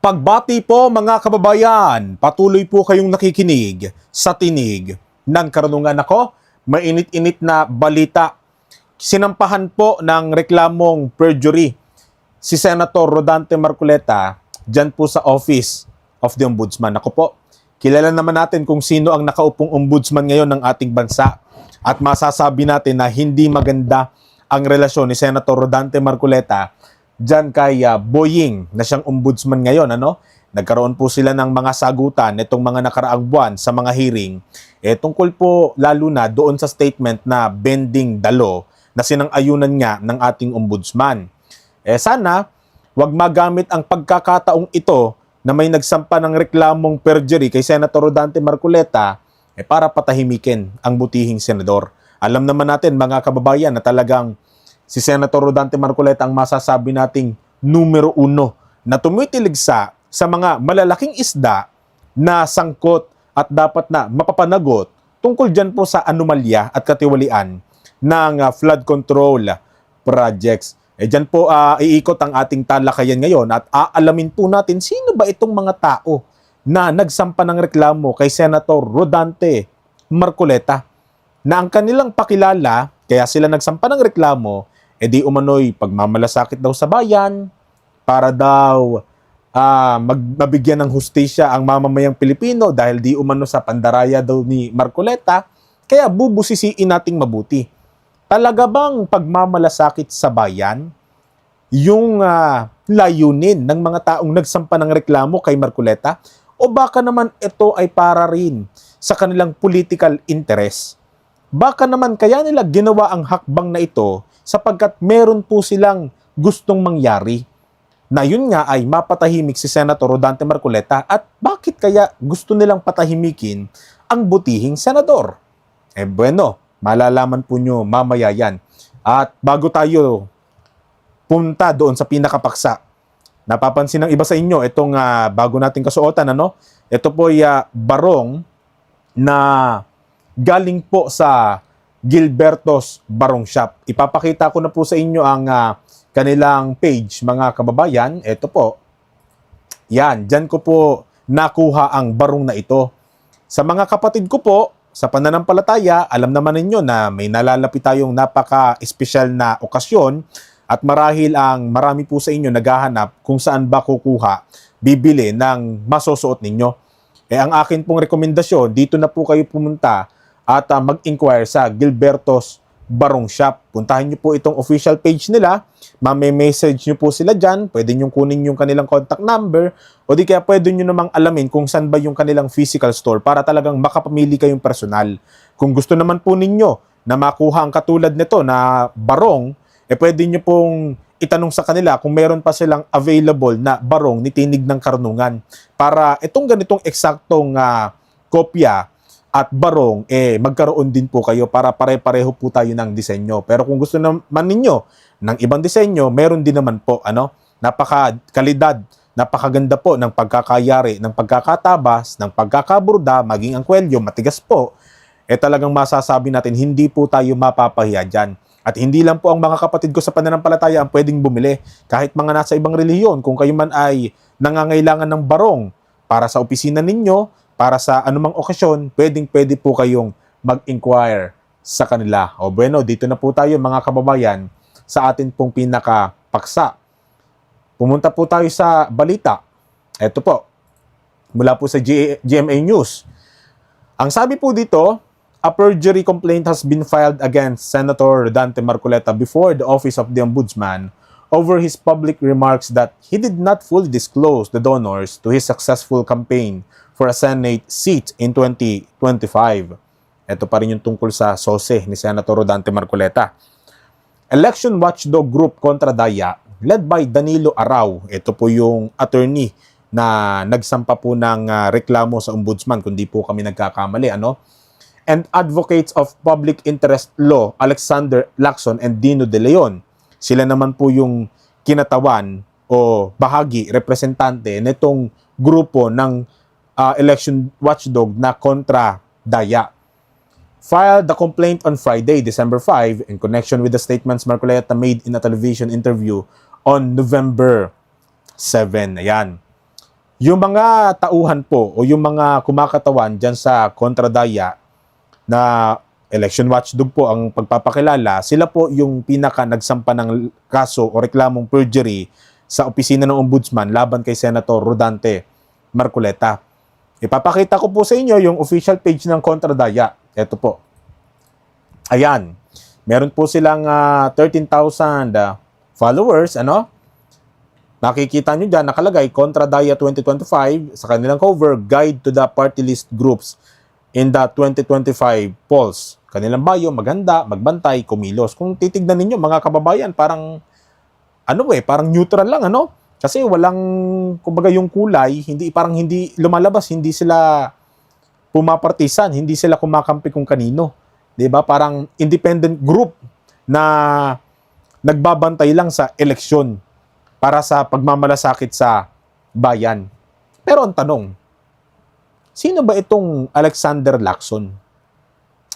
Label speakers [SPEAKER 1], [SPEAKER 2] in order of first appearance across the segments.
[SPEAKER 1] Pagbati po mga kababayan, patuloy po kayong nakikinig sa tinig ng karunungan. Ako, mainit-init na balita. Sinampahan po ng reklamong perjury si Senator Rodante Marcoleta dyan po sa Office of the Ombudsman. Ako po, kilala naman natin kung sino ang nakaupong ombudsman ngayon ng ating bansa. At masasabi natin na hindi maganda ang relasyon ni Senator Rodante Marcoleta dyan kay Boying na siyang ombudsman ngayon. Nagkaroon po sila ng mga sagutan itong mga nakaraang buwan sa mga hearing. Tungkol po lalo na doon sa statement na bending the law na sinang-ayunan nga ng ating ombudsman. Sana wag magamit ang pagkakataong ito na may nagsampa ng reklamong perjury kay Senator Rodante Marcoleta para patahimikin ang butihing senador. Alam naman natin mga kababayan na talagang si Senator Rodante Marcoleta ang masasabi nating numero 1 na tumitiligsa sa mga malalaking isda na sangkot at dapat na mapapanagot tungkol dyan po sa anomalya at katiwalian ng flood control projects. Dyan po iikot ang ating talakayan ngayon at aalamin po natin sino ba itong mga tao na nagsampa ng reklamo kay Senator Rodante Marcoleta na ang kanilang pakilala, kaya sila nagsampa ng reklamo, di umano'y pagmamalasakit daw sa bayan para daw mabigyan ng hustisya ang mamamayang Pilipino dahil di umano sa pandaraya daw ni Marcoleta, kaya bubusisiin nating mabuti. Talaga bang pagmamalasakit sa bayan yung layunin ng mga taong nagsampa ng reklamo kay Marcoleta? O baka naman ito ay para rin sa kanilang political interest? Baka naman kaya nila ginawa ang hakbang na ito sapagkat meron po silang gustong mangyari. Na yun nga ay mapatahimik si Senator Rodante Marcoleta at bakit kaya gusto nilang patahimikin ang butihing senador? Bueno, malalaman po nyo mamaya yan. At bago tayo punta doon sa pinakapaksa, napapansin ng iba sa inyo itong bago nating kasuotan, ito po ay barong na galing po sa Gilberto's Barong Shop. Ipapakita ko na po sa inyo ang kanilang page, mga kababayan. Ito po. Yan, dyan ko po nakuha ang barong na ito. Sa mga kapatid ko po, sa pananampalataya, alam naman ninyo na may nalalapit tayong napaka-espesyal na okasyon at marahil ang marami po sa inyo naghahanap kung saan ba kukuha, bibili ng masusuot ninyo. Ang akin pong rekomendasyon, dito na po kayo pumunta at mag-inquire sa Gilberto's Barong Shop. Puntahan nyo po itong official page nila. Message nyo po sila dyan. Pwede nyo kunin yung kanilang contact number o di kaya pwede nyo namang alamin kung saan ba yung kanilang physical store para talagang makapamili kayong personal. Kung gusto naman po ninyo na makuha ang katulad nito na barong, pwede nyo pong itanong sa kanila kung meron pa silang available na barong ni Tinig ng Karunungan para itong ganitong eksaktong kopya at barong, magkaroon din po kayo para pare-pareho po tayo ng disenyo. Pero kung gusto naman ninyo ng ibang disenyo, meron din naman po, napakakalidad, napakaganda po ng pagkakayari, ng pagkakatabas, ng pagkakaburda, maging ang kwelyo, matigas po, talagang masasabi natin, hindi po tayo mapapahiya dyan. At hindi lang po ang mga kapatid ko sa pananampalataya ang pwedeng bumili. Kahit mga nasa ibang relihiyon, kung kayo man ay nangangailangan ng barong para sa opisina ninyo, para sa anumang okasyon, pwede po kayong mag-inquire sa kanila. Bueno, dito na po tayo mga kababayan sa atin pong pinakapaksa. Pumunta po tayo sa balita. Ito po, mula po sa GMA News. Ang sabi po dito, a perjury complaint has been filed against Senator Rodante Marcoleta before the Office of the Ombudsman over his public remarks that he did not fully disclose the donors to his successful campaign for a Senate seat in 2025. Ito pa rin yung tungkol sa SOSE ni Senator Rodante Marcoleta. Election Watchdog Group kontra Daya, led by Danilo Arao. Ito po yung attorney na nagsampa po ng reklamo sa ombudsman, kundi po kami nagkakamali. And Advocates of Public Interest Law, Alexander Lacson and Dino De Leon. Sila naman po yung kinatawan o bahagi, representante nitong grupo ng election watchdog na kontra Daya. Filed the complaint on Friday, December 5, in connection with the statements Marcoleta made in a television interview on November 7. Ayan. Yung mga tauhan po o yung mga kumakatawan dyan sa kontradaya na election watchdog po ang pagpapakilala, sila po yung pinaka nagsampa ng kaso o reklamong perjury sa opisina ng ombudsman laban kay Senator Rodante Marcoleta. Ipapakita ko po sa inyo yung official page ng kontradaya. Ito po. Ayan. Meron po silang 13,000 followers, ano? Nakikita nyo dyan, nakalagay, Kontradaya 2025, sa kanilang cover, Guide to the Party List Groups in the 2025 polls. Kanilang bio, maganda, magbantay, kumilos. Kung titignan ninyo, mga kababayan, parang, parang neutral lang, ano? Kasi walang, kumbaga yung kulay, parang hindi lumalabas, hindi sila pumapartisan, hindi sila kumakampi kung kanino. 'Di ba? Parang independent group na nagbabantay lang sa eleksyon para sa pagmamalasakit sa bayan. Pero ang tanong, sino ba itong Alexander Lacson?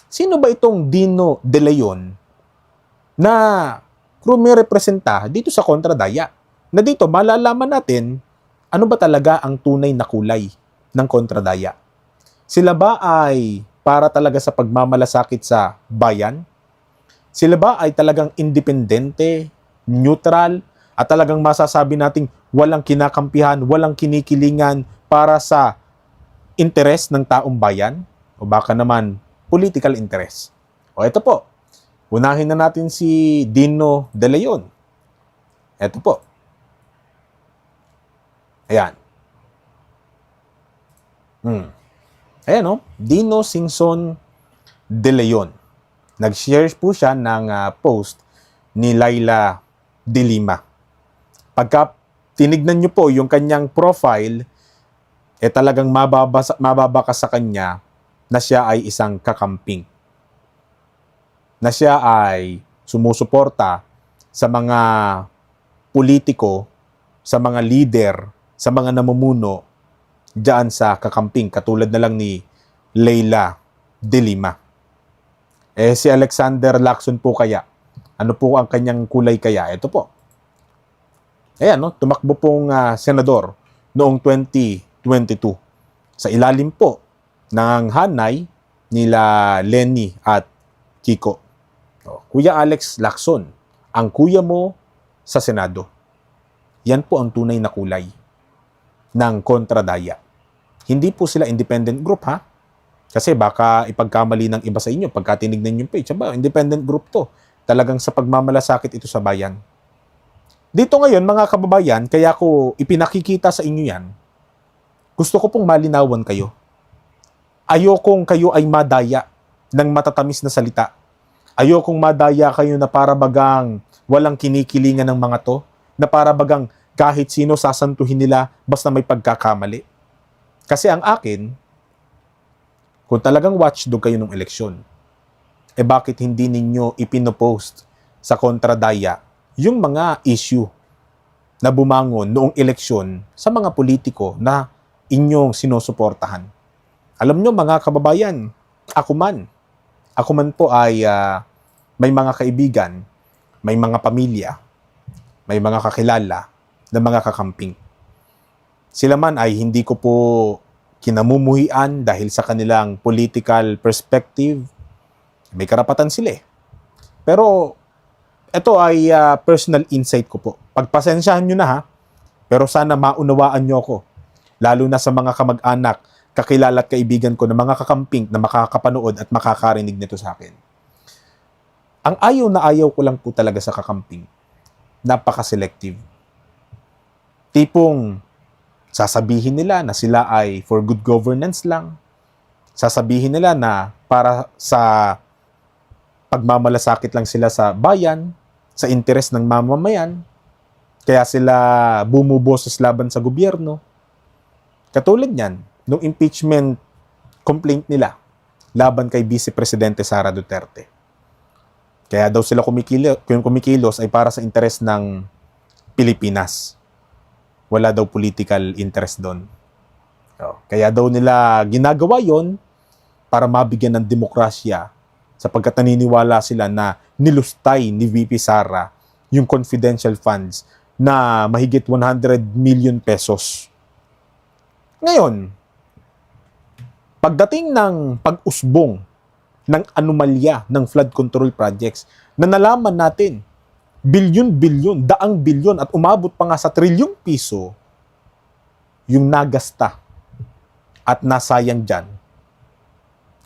[SPEAKER 1] Sino ba itong Dino De Leon na rumirepresenta dito sa kontradaya? Na dito malalaman natin ano ba talaga ang tunay na kulay ng kontradaya. Sila ba ay para talaga sa pagmamalasakit sa bayan? Sila ba ay talagang independente, neutral, at talagang masasabi nating walang kinakampihan, walang kinikilingan para sa interes ng taong bayan? O baka naman political interest? O ito po, unahin na natin si Dino De Leon. Ito po. Ayan. Ayan o, Dino Singson De Leon. Nag-share po siya ng post ni Laila De Lima. Pagka tinignan nyo po yung kanyang profile, talagang mababaka sa kanya na siya ay isang kakamping. Na siya ay sumusuporta sa mga politiko, sa mga leader, sa mga namumuno diyan sa kakamping, katulad na lang ni Laila De Lima. Si Alexander Lacson po kaya, ano po ang kanyang kulay kaya? Ito po. Ayan, no? Tumakbo pong senador noong 2022. Sa ilalim po ng hanay nila Lenny at Kiko. Kuya Alex Lacson, ang kuya mo sa Senado. Yan po ang tunay na kulay ng kontradaya. Hindi po sila independent group, ha? Kasi baka ipagkamali ng iba sa inyo pagka tinignan yung page. Aba, independent group to. Talagang sa pagmamalasakit ito sa bayan. Dito ngayon, mga kababayan, kaya ko ipinakikita sa inyo yan, gusto ko pong malinawan kayo. Ayokong kayo ay madaya ng matatamis na salita. Ayokong madaya kayo na para bagang walang kinikilingan ng mga to, na para bagang kahit sino sasantuhin nila basta may pagkakamali. Kasi ang akin, kung talagang watchdog kayo ng eleksyon, bakit hindi ninyo ipinopost sa kontradaya yung mga issue na bumangon noong eleksyon sa mga politiko na inyong sinusuportahan? Alam nyo mga kababayan, ako man po ay may mga kaibigan, may mga pamilya, may mga kakilala na mga kakamping. Sila man ay hindi ko po kinamumuhian dahil sa kanilang political perspective. May karapatan sila eh. Pero ito ay personal insight ko po. Pagpasensyahan nyo na ha, pero sana maunawaan nyo ako. Lalo na sa mga kamag-anak, kakilala at kaibigan ko na mga kakamping na makakapanood at makakarinig nito sa akin. Ang ayaw na ayaw ko lang po talaga sa kakamping, napaka-selective. Tipong sasabihin nila na sila ay for good governance lang. Sasabihin nila na para sa pagmamalasakit lang sila sa bayan, sa interes ng mamamayan, kaya sila bumuboses laban sa gobyerno. Katulad niyan, nung impeachment complaint nila laban kay Vice Presidente Sara Duterte. Kaya daw sila kumikilos ay para sa interes ng Pilipinas. Wala daw political interest doon. Kaya daw nila ginagawa yon para mabigyan ng demokrasya, sapagkat naniniwala sila na nilustay ni VP Sara yung confidential funds na mahigit 100 million pesos. Ngayon, pagdating ng pag-usbong ng anomalya ng flood control projects na nalaman natin, bilyon-bilyon, daang bilyon at umabot pa nga sa trilyong piso yung nagasta at nasayang dyan,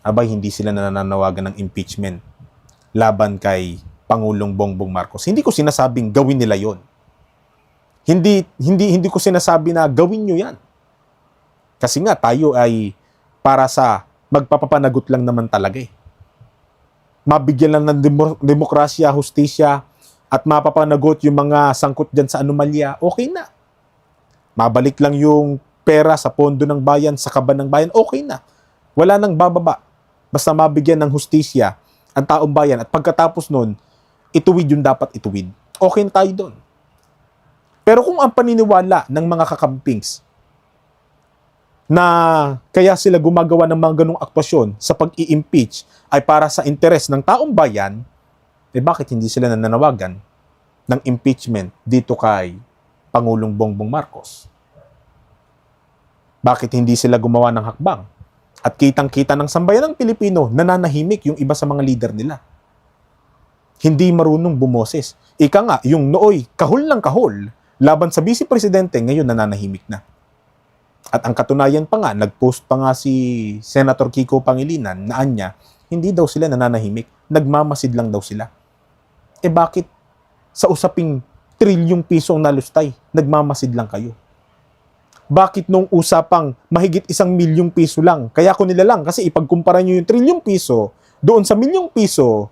[SPEAKER 1] abay hindi sila nananawagan ng impeachment laban kay Pangulong Bongbong Marcos. Hindi ko sinasabing gawin nila yon. Hindi ko sinasabi na gawin nyo yan. Kasi nga tayo ay para sa magpapapanagot lang naman talaga eh. Mabigyan lang ng demokrasya, hustisya, at mapapanagot yung mga sangkot dyan sa anomalya, okay na. Mabalik lang yung pera sa pondo ng bayan, sa kaban ng bayan, okay na. Wala nang bababa. Basta mabigyan ng hustisya ang taong bayan at pagkatapos nun, ituwid yung dapat ituwid. Okay na tayo doon. Pero kung ang paniniwala ng mga kakampings na kaya sila gumagawa ng mga ganong aktwasyon sa pag-i-impeach ay para sa interes ng taong bayan, eh bakit hindi sila nananawagan ng impeachment dito kay Pangulong Bongbong Marcos? Bakit hindi sila gumawa ng hakbang? At kitang-kita ng sambayan ng Pilipino, nananahimik yung iba sa mga leader nila. Hindi marunong bumoses. Ika nga, yung nooy, kahul ng kahul, laban sa Vice Presidente, ngayon nananahimik na. At ang katunayan pa nga, nag-post pa nga si Senator Kiko Pangilinan na anya, hindi daw sila nananahimik, nagmamasid lang daw sila. Eh bakit sa usaping trilyong pisong nalustay, nagmamasid lang kayo? Bakit nung usapang mahigit 1 milyong piso lang, kaya ko nila lang, kasi ipagkumpara nyo yung trilyong piso, doon sa milyong piso,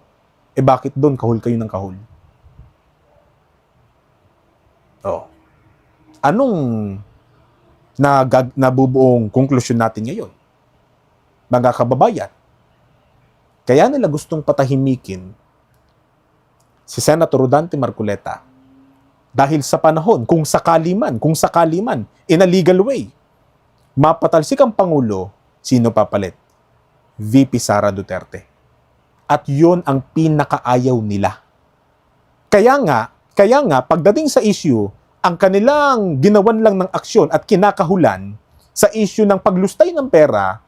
[SPEAKER 1] eh bakit doon kahul kayo ng kahul? Oh. Anong nabubuong konklusyon natin ngayon? Mga kababayan, kaya nila gustong patahimikin si Senator Rodante Marcoleta dahil sa panahon, kung sakali man, in a legal way, mapatalsik ang Pangulo, sino papalit? VP Sara Duterte. At yun ang pinakaayaw nila. Kaya nga, pagdating sa issue, ang kanilang ginawan lang ng aksyon at kinakahulan sa issue ng paglustay ng pera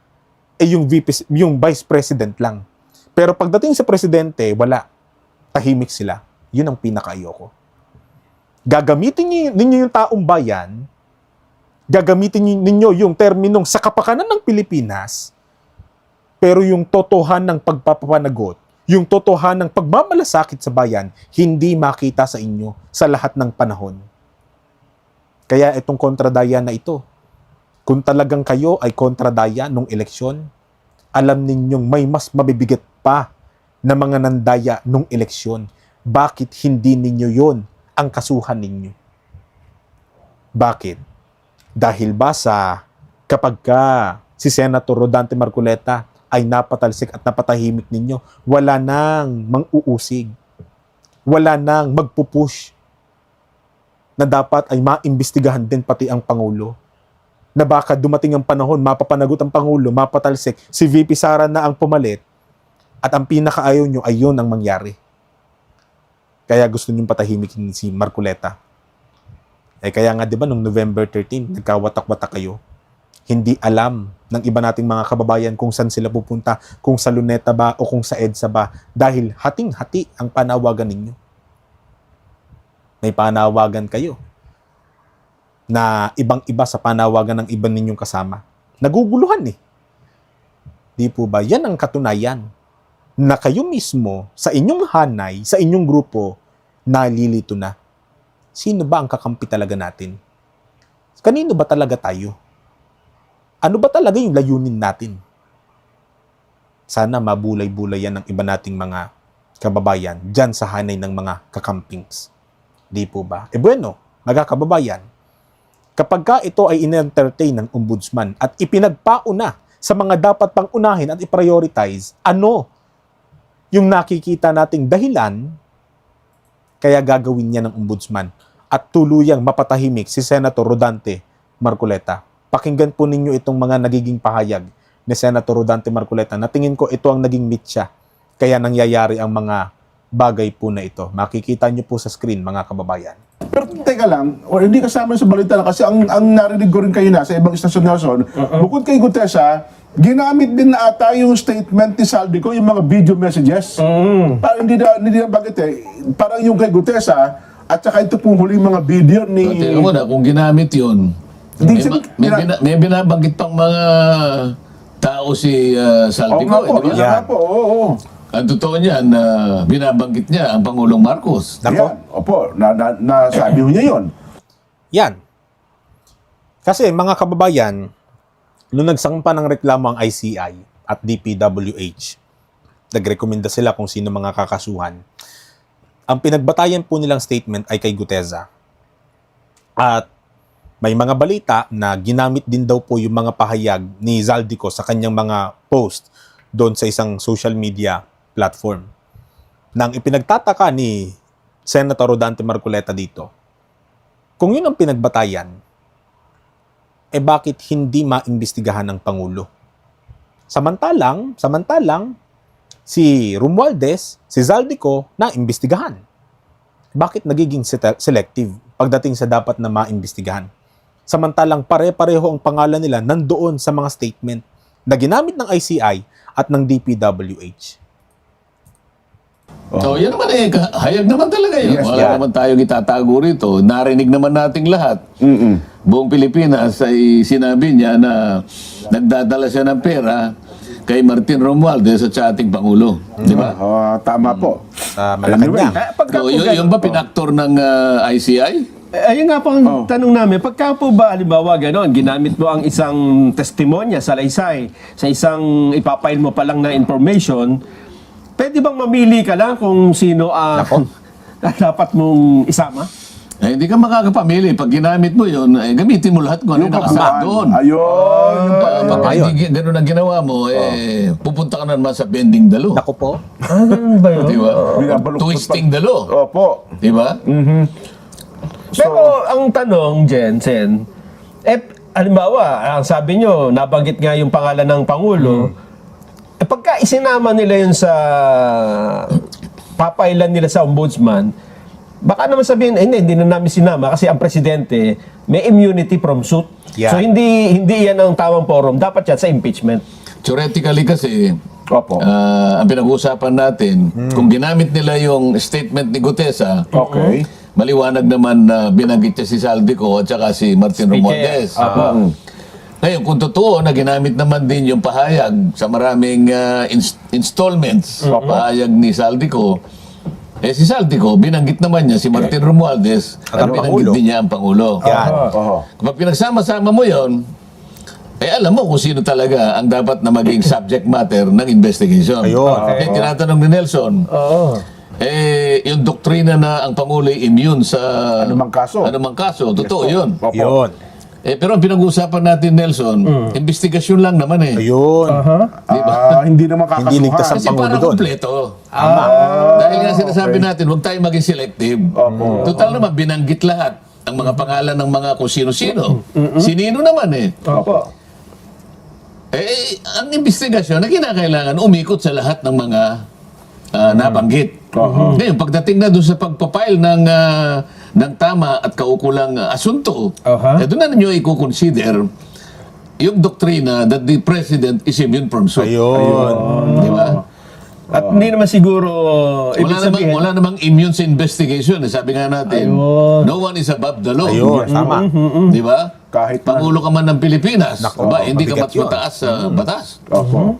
[SPEAKER 1] ay yung Vice President lang. Pero pagdating sa Presidente, wala. Tahimik sila. Yun ang pinakaayoko. Gagamitin ninyo yung taong bayan, gagamitin ninyo yung terminong sa kapakanan ng Pilipinas, pero yung totohan ng pagpapanagot, yung totohan ng pagmamalasakit sa bayan, hindi makita sa inyo sa lahat ng panahon. Kaya itong kontradaya na ito, kung talagang kayo ay kontradaya nung eleksyon, alam ninyong may mas mabibigat pa na mga nandaya nung eleksyon. Bakit hindi ninyo yon ang kasuhan ninyo? Bakit? Dahil ba sa kapag si Senator Rodante Marcoleta ay napatalsik at napatahimik ninyo, wala nang mang-uusig, wala nang magpupush na dapat ay maimbestigahan din pati ang Pangulo, na baka dumating ang panahon, mapapanagot ang Pangulo, mapatalsik, si VP Sara na ang pumalit, at ang pinakaayaw nyo ay yun ang mangyari. Kaya gusto nyo patahimikin si Marcoleta. Eh kaya nga 'di ba nung November 13, nagkawatak-watak kayo. Hindi alam ng iba nating mga kababayan kung saan sila pupunta, kung sa Luneta ba o kung sa EDSA ba, dahil hating-hati ang panawagan ninyo. May panawagan kayo na ibang-iba sa panawagan ng iba ninyong kasama. Naguguluhan eh. Di po ba? Yan ang katunayan na kayo mismo, sa inyong hanay, sa inyong grupo, nalilito na. Sino ba ang kakampi talaga natin? Kanino ba talaga tayo? Ano ba talaga yung layunin natin? Sana mabulay-bulay yan ng iba nating mga kababayan dyan sa hanay ng mga kakampings. Di po ba? Eh bueno, mga kababayan, kapag ka ito ay in-entertain ng ombudsman at ipinagpauna sa mga dapat pang unahin at i-prioritize, ano yung nakikita nating dahilan kaya gagawin niya ng ombudsman at tuluyang mapatahimik si Senator Rodante Marcoleta? Pakinggan po ninyo itong mga nagiging pahayag ni Senator Rodante Marcoleta na tingin ko ito ang naging mitya kaya nangyayari ang mga bagay po na ito. Makikita nyo po sa screen, mga kababayan.
[SPEAKER 2] Pero teka lang, hindi kasama sa balita lang kasi ang narinig ko rin kayo na sa ibang istasyon, Nelson, bukod kay Gutesa, ginamit din na ata yung statement ni Saldico, yung mga video messages. Parang hindi na bagit eh. Parang yung kay Gutesa, at saka ito pong huling mga video ni...
[SPEAKER 3] Tingnan mo na, kung ginamit yun, may binabanggit pang mga tao si Saldico,
[SPEAKER 2] Oo nga po,
[SPEAKER 3] di ba?
[SPEAKER 2] yan nga po, oo.
[SPEAKER 3] Ang totoo niyan, binabanggit niya ang Pangulong Marcos.
[SPEAKER 1] Nako.
[SPEAKER 2] Yan, opo, nasabi ho niya yun.
[SPEAKER 1] Yan. Kasi mga kababayan, nung nagsampa ng reklamo ang ICI at DPWH, nagrekomenda sila kung sino mga kakasuhan. Ang pinagbatayan po nilang statement ay kay Gutesa. At may mga balita na ginamit din daw po yung mga pahayag ni Zaldico sa kanyang mga post doon sa isang social media platform. Nang ipinagtataka ni Senator Rodante Marcoleta dito, kung yun ang pinagbatayan, bakit hindi maimbestigahan ng Pangulo? Samantalang, si Romualdez, si Zaldico, naimbestigahan. Bakit nagiging selective pagdating sa dapat na maimbestigahan? Samantalang pare-pareho ang pangalan nila nandoon sa mga statement na ginamit ng ICI at ng DPWH.
[SPEAKER 3] So, yan naman hayag naman talaga yun.
[SPEAKER 2] Yes,
[SPEAKER 3] Wala naman tayong itatago rito. Narinig naman nating lahat. Buong Pilipinas ay sinabi niya na nagdadala siya ng pera kay Martin Romualdez at sa ating Pangulo. Di ba?
[SPEAKER 2] Tama po.
[SPEAKER 1] Sa Malacanang.
[SPEAKER 3] So, yun ba pinaktor ng ICI?
[SPEAKER 4] Ayun nga po ang tanong namin, pagka po ba, halimbawa gano'n, ginamit mo ang isang testimonya sa laysay, sa isang ipapail mo pa lang na information, pwede bang mamili ka lang kung sino ang dapat mong isama?
[SPEAKER 3] Hindi ka makakapamili. Pag ginamit mo yun, gamitin mo lahat kung ano yung nakasaad doon.
[SPEAKER 2] Ayun. Yung pala yun.
[SPEAKER 3] Pag hindi ganun ang ginawa mo, pupunta ka na naman sa bending dalo.
[SPEAKER 1] Naku po.
[SPEAKER 4] Ganun ba yun?
[SPEAKER 3] Di ba?
[SPEAKER 2] Binabaluktot
[SPEAKER 3] Twisting dalo.
[SPEAKER 2] Opo.
[SPEAKER 3] Di ba?
[SPEAKER 4] Pero ang tanong, Jensen, halimbawa, ang sabi nyo, nabanggit nga yung pangalan ng Pangulo, pagka isinama nila yun sa papailan nila sa ombudsman, baka naman sabihin, hindi na namin sinama kasi ang presidente may immunity from suit.
[SPEAKER 1] Yeah.
[SPEAKER 4] So hindi yan ang tamang forum, dapat yan sa impeachment.
[SPEAKER 3] Theoretically kasi,
[SPEAKER 2] Opo.
[SPEAKER 3] ang pinag-uusapan natin, kung ginamit nila yung statement ni Gutesa,
[SPEAKER 2] Okay.
[SPEAKER 3] maliwanag naman na binanggit niya si Saldico at saka si Martin Romualdez. Ngayon, kung totoo na ginamit naman din yung pahayag sa maraming installments, pahayag ni Saldico, si Saldico, binanggit naman niya si Martin Romualdez at
[SPEAKER 1] ang
[SPEAKER 3] binanggit
[SPEAKER 1] Pangulo.
[SPEAKER 3] din niya ang Pangulo.
[SPEAKER 1] Yan.
[SPEAKER 3] Kapag pinagsama-sama mo yon, alam mo kung sino talaga ang dapat na maging subject matter ng investigation.
[SPEAKER 1] Ayun.
[SPEAKER 3] Kaya tinatanong ni Nelson, yung doktrina na ang Pangulo ay immune sa
[SPEAKER 2] Anumang kaso.
[SPEAKER 3] Totoo yun.
[SPEAKER 2] Opo.
[SPEAKER 1] Yun.
[SPEAKER 3] Pero ang pinag-uusapan natin, Nelson, investigasyon lang naman eh.
[SPEAKER 1] Ayun.
[SPEAKER 2] Hindi naman
[SPEAKER 1] Hindi ligtas
[SPEAKER 2] kakasuhan.
[SPEAKER 3] Kasi
[SPEAKER 1] Pangulo
[SPEAKER 3] parang
[SPEAKER 1] doon.
[SPEAKER 3] kumpleto. Dahil nga sinasabi natin, huwag tayo maging selective. Total naman, binanggit lahat ang mga pangalan ng mga kung sino-sino. Sinino naman eh.
[SPEAKER 4] Opo.
[SPEAKER 3] Ang investigasyon na kinakailangan umikot sa lahat ng mga nabanggit. Ngayon, pagdating na doon sa pagpapile ng tama at kaukulang asunto, doon na ninyo i-consider yung doktrina that the President is immune from suit.
[SPEAKER 1] Ayun.
[SPEAKER 3] Di ba?
[SPEAKER 4] At hindi naman siguro, ibig sabihin,
[SPEAKER 3] Wala namang immune sa investigation. Sabi nga natin, no one is above the law.
[SPEAKER 1] Ayun. Tama.
[SPEAKER 3] Di ba?
[SPEAKER 2] Kahit na-
[SPEAKER 3] Pangulo ka man ng Pilipinas,
[SPEAKER 1] Nako,
[SPEAKER 3] ba, hindi ka mas
[SPEAKER 1] mabigat yun.
[SPEAKER 3] mataas sa batas.
[SPEAKER 2] Opo.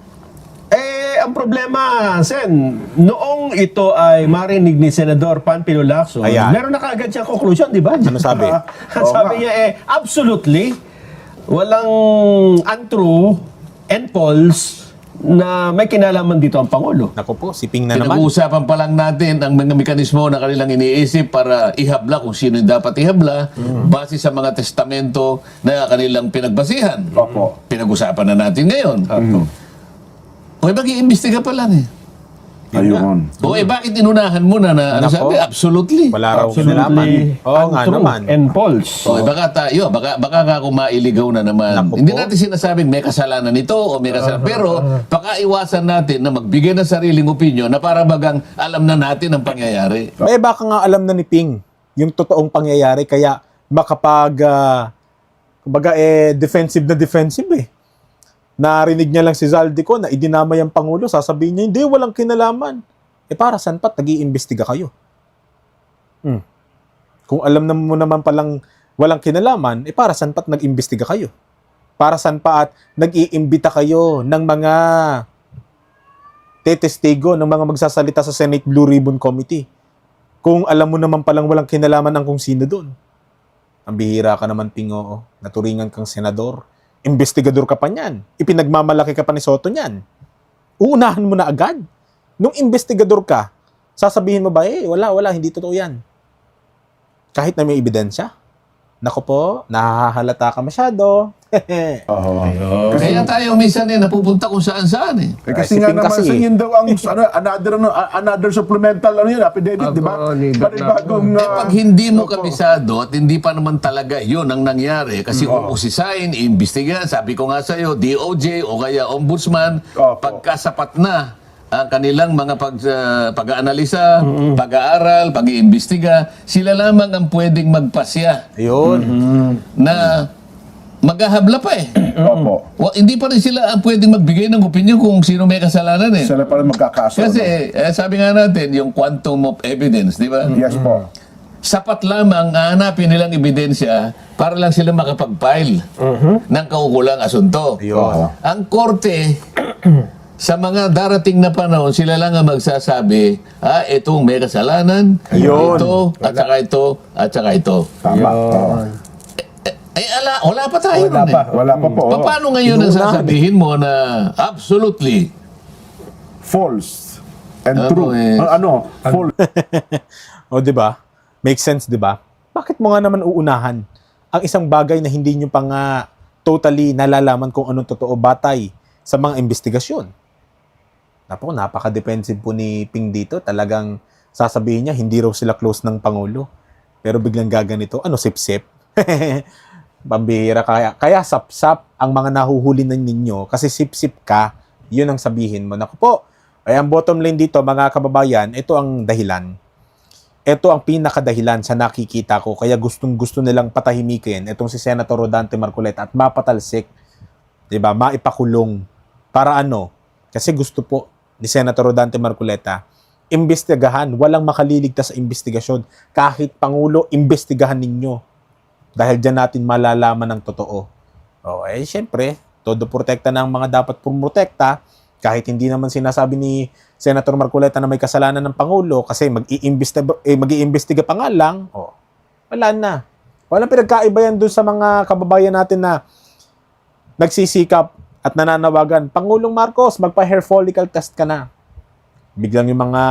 [SPEAKER 4] ang problema, Sen, noong ito ay marinig ni Senador Panfilo Lacson,
[SPEAKER 1] Ayan.
[SPEAKER 4] meron na kaagad siyang conclusion, di ba?
[SPEAKER 1] Ano sabi?
[SPEAKER 4] Sabi niya absolutely, walang untrue and false na may kinalaman dito ang Pangulo.
[SPEAKER 1] Naku po, siping na naman.
[SPEAKER 3] Pinag-uusapan pa lang natin ang mga mekanismo na kanilang iniisip para ihabla kung sino yung dapat ihabla base sa mga testamento na kanilang pinagbasihan.
[SPEAKER 2] Opo.
[SPEAKER 3] Pinag-usapan na natin ngayon. O mag-iimbestiga pa lang eh.
[SPEAKER 2] Ayun.
[SPEAKER 3] O bakit inunahan mo na ano
[SPEAKER 1] Nako.
[SPEAKER 3] sabi? Absolutely.
[SPEAKER 1] Wala raw
[SPEAKER 4] Absolutely
[SPEAKER 1] kinalaman. Oo nga
[SPEAKER 4] untrue
[SPEAKER 1] naman.
[SPEAKER 4] and false.
[SPEAKER 3] O baka tayo, baka nga kung mailigaw na naman.
[SPEAKER 1] Naku
[SPEAKER 3] Hindi
[SPEAKER 1] po.
[SPEAKER 3] natin sinasabing may kasalanan ito o may kasalanan. Pero pakaiwasan natin na magbigay ng sariling opinion na para bagang alam na natin ang pangyayari.
[SPEAKER 1] Baka nga alam na ni Ping yung totoong pangyayari, kaya kumbaga defensive eh. Narinig niya lang si Zaldico na idinamay ang Pangulo, sasabihin niya, hindi, walang kinalaman. Para saan pa't nag-iimbestiga kayo? Kung alam na mo naman palang walang kinalaman, para saan pa't nag-imbestiga kayo? Para saan pa at nag-iimbita kayo ng mga tetestigo, ng mga magsasalita sa Senate Blue Ribbon Committee? Kung alam mo naman palang walang kinalaman ang kung sino doon. Ang bihira ka naman, Pingo. Naturingan kang senador. Investigador ka pa niyan. Ipinagmamalaki ka pa ni Soto niyan. Uunahan mo na agad. Nung investigador ka, sasabihin mo ba, wala, hindi totoo yan. Kahit na may ebidensya. Naku po, nahahalata ka masyado.
[SPEAKER 3] Kaya tayo minsan napupunta kung saan-saan eh.
[SPEAKER 2] Kasi nga
[SPEAKER 1] Siping
[SPEAKER 2] naman
[SPEAKER 1] kasi
[SPEAKER 2] sa yun daw ang another supplemental affidavit, di ba? Panibagong
[SPEAKER 3] Pag hindi mo kabisado at hindi pa naman talaga yun ang nangyari, kasi uusisain, iimbestigahan, sabi ko nga sa'yo, DOJ o kaya Ombudsman, pagkasapat na ang kanilang mga pag-aanalisa, pag-aaral, pag-iimbestiga, sila lamang ang pwedeng magpasya
[SPEAKER 1] Ayun.
[SPEAKER 3] na maghahabla pa eh.
[SPEAKER 2] Opo.
[SPEAKER 3] Hindi pa rin sila ang pwedeng magbigay ng opinion kung sino may kasalanan eh.
[SPEAKER 2] Sila pa rin magkakaso.
[SPEAKER 3] Kasi sabi nga natin, yung quantum of evidence, di ba?
[SPEAKER 2] Yes po.
[SPEAKER 3] Sapat lamang hanapin nilang ebidensya para lang sila makapag-file ng kaukulang asunto.
[SPEAKER 1] Ayun.
[SPEAKER 3] Ang korte, sa mga darating na panahon, sila lang ang magsasabi, itong may kasalanan,
[SPEAKER 1] Ayun.
[SPEAKER 3] ito, at saka ito, at saka ito.
[SPEAKER 2] Tama.
[SPEAKER 3] Wala pa tayo nun eh.
[SPEAKER 2] Wala pa po.
[SPEAKER 3] Paano ngayon ang sasabihin mo na absolutely
[SPEAKER 2] False and
[SPEAKER 3] Ano
[SPEAKER 2] true.
[SPEAKER 3] eh?
[SPEAKER 2] False.
[SPEAKER 1] O, di ba? Make sense, di ba? Bakit mo nga naman uunahan ang isang bagay na hindi nyo pa nga totally nalalaman kung anong totoo batay sa mga investigasyon? Napaka-defensive po ni Ping dito. Talagang sasabihin niya, hindi raw sila close ng Pangulo. Pero biglang gaganito, sip-sip? Pambihira. Kaya sap-sap ang mga nahuhuli na ninyo kasi sip-sip ka, yun ang sabihin mo. Naku po, ay ang bottom line dito, mga kababayan, ito ang dahilan. Ito ang pinakadahilan sa nakikita ko, kaya gustong-gusto nilang patahimikin itong si Senator Rodante Marcoleta at mapatalsik, diba, maipakulong. Para ano? Kasi gusto po ni Senator Rodante Marcoleta, imbestigahan, walang makaliligtas sa investigasyon. Kahit Pangulo, imbestigahan ninyo. Dahil dyan natin malalaman ng totoo. Syempre, todo protekta ng mga dapat protekta. Kahit hindi naman sinasabi ni Senator Marcoleta na may kasalanan ng Pangulo kasi mag-iimbestiga pa nga lang, wala na. Walang pinagkaiba yan doon sa mga kababayan natin na nagsisikap at nananawagan, Pangulong Marcos, magpa-hair follicle test ka na. Biglang yung mga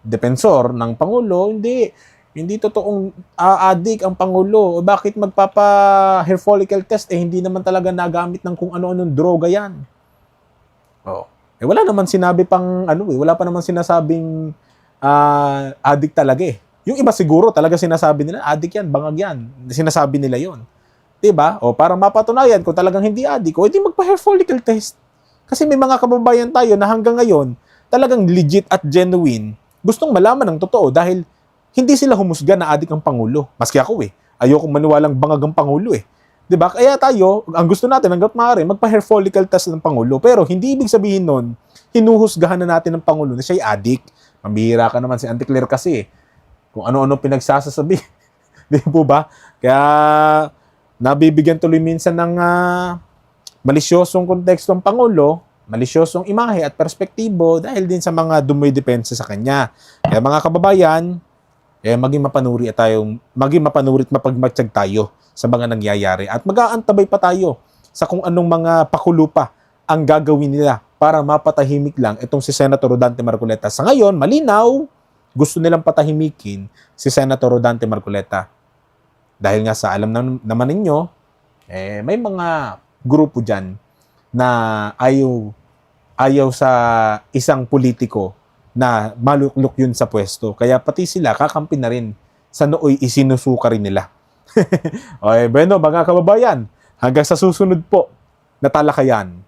[SPEAKER 1] defensor ng Pangulo, hindi totoong addict ang Pangulo. Bakit magpapa-hair follicle test? Hindi naman talaga nagamit ng kung ano-anong droga yan. Wala naman sinabi pang wala pa naman sinasabing addict talaga eh. Yung iba siguro talaga sinasabi nila, addict yan, bangag yan. Sinasabi nila yon. Diba? Para mapatunayan kung talagang hindi addict, hindi magpa-hair follicle test. Kasi may mga kababayan tayo na hanggang ngayon, talagang legit at genuine, gustong malaman ng totoo dahil hindi sila humusga na adik ang Pangulo. Maski ako ayokong maniwalang bangag ang Pangulo Diba? Kaya tayo, ang gusto natin hangga't maaari, magpa-hair follicle test ng Pangulo. Pero hindi ibig sabihin nun, hinuhusgahan na natin ng Pangulo na siya'y adik. Mambihira ka naman si Auntie Claire kasi kung ano-ano pinagsasasabi. Di po ba? Kaya nabibigyan tuloy minsan ng malisyosong konteksto ang Pangulo, malisyosong imahe at perspektibo dahil din sa mga dumoy-depensa sa kanya. Kaya mga kababayan, maging mapanuri at mapagmatsyag tayo sa mga nangyayari at mag-aantabay pa tayo sa kung anong mga pakulo pa ang gagawin nila para mapatahimik lang itong si Senator Rodante Marcoleta. Sa ngayon, malinaw, gusto nilang patahimikin si Senator Rodante Marcoleta. Dahil nga sa alam naman ninyo, may mga grupo dyan na ayaw sa isang politiko na maluklok yun sa pwesto. Kaya pati sila kakampi na rin sa nooy isinusuka rin nila. Bueno, mga kababayan, hanggang sa susunod po na talakayan.